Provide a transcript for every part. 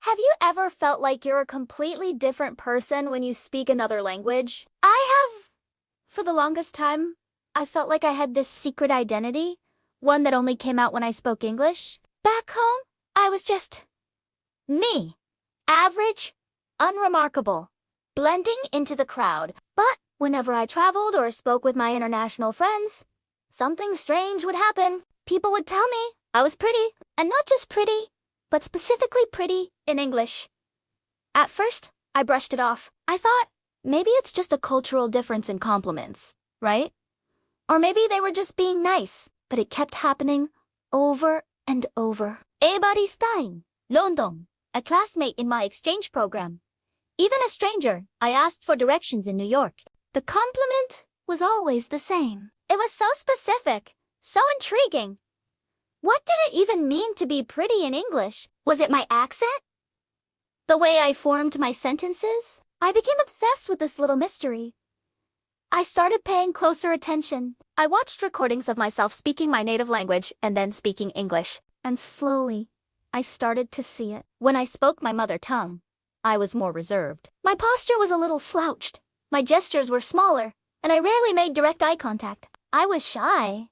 Have you ever felt like you're a completely different person when you speak another language? I have. For the longest time, I felt like I had this secret identity, one that only came out when I spoke English. Back home, I was just me. Average, unremarkable, blending into the crowd. But whenever I traveled or spoke with my international friends, something strange would happen. People would tell me I was pretty, and not just pretty, but specifically pretty in English. At first, I brushed it off. I thought, maybe it's just a cultural difference in compliments, right? Or maybe they were just being nice, but it kept happening over and over. Ebari Stein, London, a classmate in my exchange program. Even a stranger, I asked for directions in New York. The compliment was always the same. It was so specific, so intriguing. What did it even mean to be pretty in English? Was it my accent? The way I formed my sentences? I became obsessed with this little mystery. I started paying closer attention. I watched recordings of myself speaking my native language and then speaking English. And slowly, I started to see it. When I spoke my mother tongue, I was more reserved. My posture was a little slouched. My gestures were smaller, and I rarely made direct eye contact. I was shy,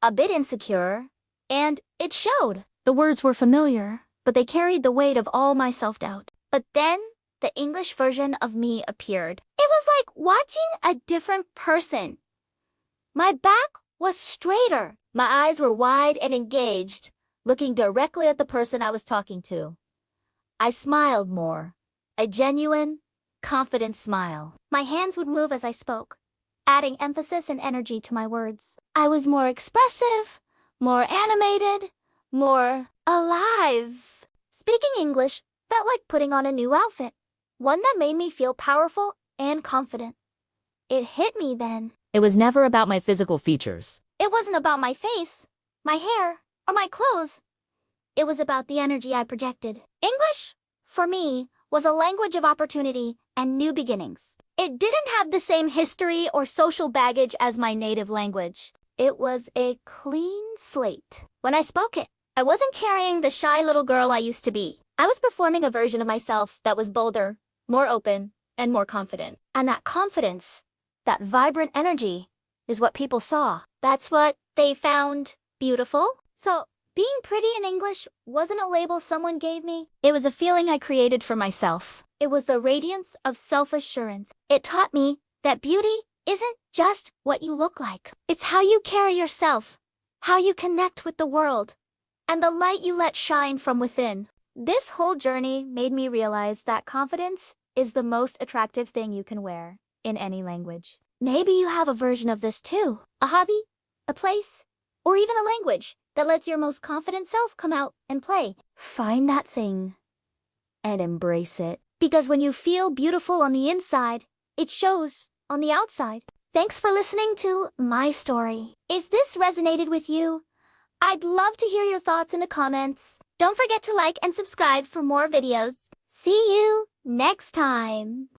a bit insecure, and it showed. The words were familiar, but they carried the weight of all my self-doubt. But then, the English version of me appeared. It was like watching a different person. My back was straighter. My eyes were wide and engaged, looking directly at the person I was talking to. I smiled more, a genuine, confident smile. My hands would move as I spoke, adding emphasis and energy to my words. I was more expressive, more animated, more alive. Speaking English felt like putting on a new outfit, one that made me feel powerful and confident. It hit me then. It was never about my physical features. It wasn't about my face, my hair, or my clothes. It was about the energy I projected. English, for me, was a language of opportunity and new beginnings. It didn't have the same history or social baggage as my native language. It was a clean slate. When I spoke it, I wasn't carrying the shy little girl I used to be. I was performing a version of myself that was bolder, more open, and more confident. And that confidence, that vibrant energy, is what people saw. That's what they found beautiful. So, being pretty in English wasn't a label someone gave me. It was a feeling I created for myself. It was the radiance of self-assurance. It taught me that beauty isn't just what you look like. It's how you carry yourself, how you connect with the world, and the light you let shine from within. This whole journey made me realize that confidence is the most attractive thing you can wear in any language. Maybe you have a version of this too. A hobby, a place, or even a language that lets your most confident self come out and play. Find that thing and embrace it. Because when you feel beautiful on the inside, it shows on the outside. Thanks for listening to my story. If this resonated with you, I'd love to hear your thoughts in the comments. Don't forget to like and subscribe for more videos. See you next time.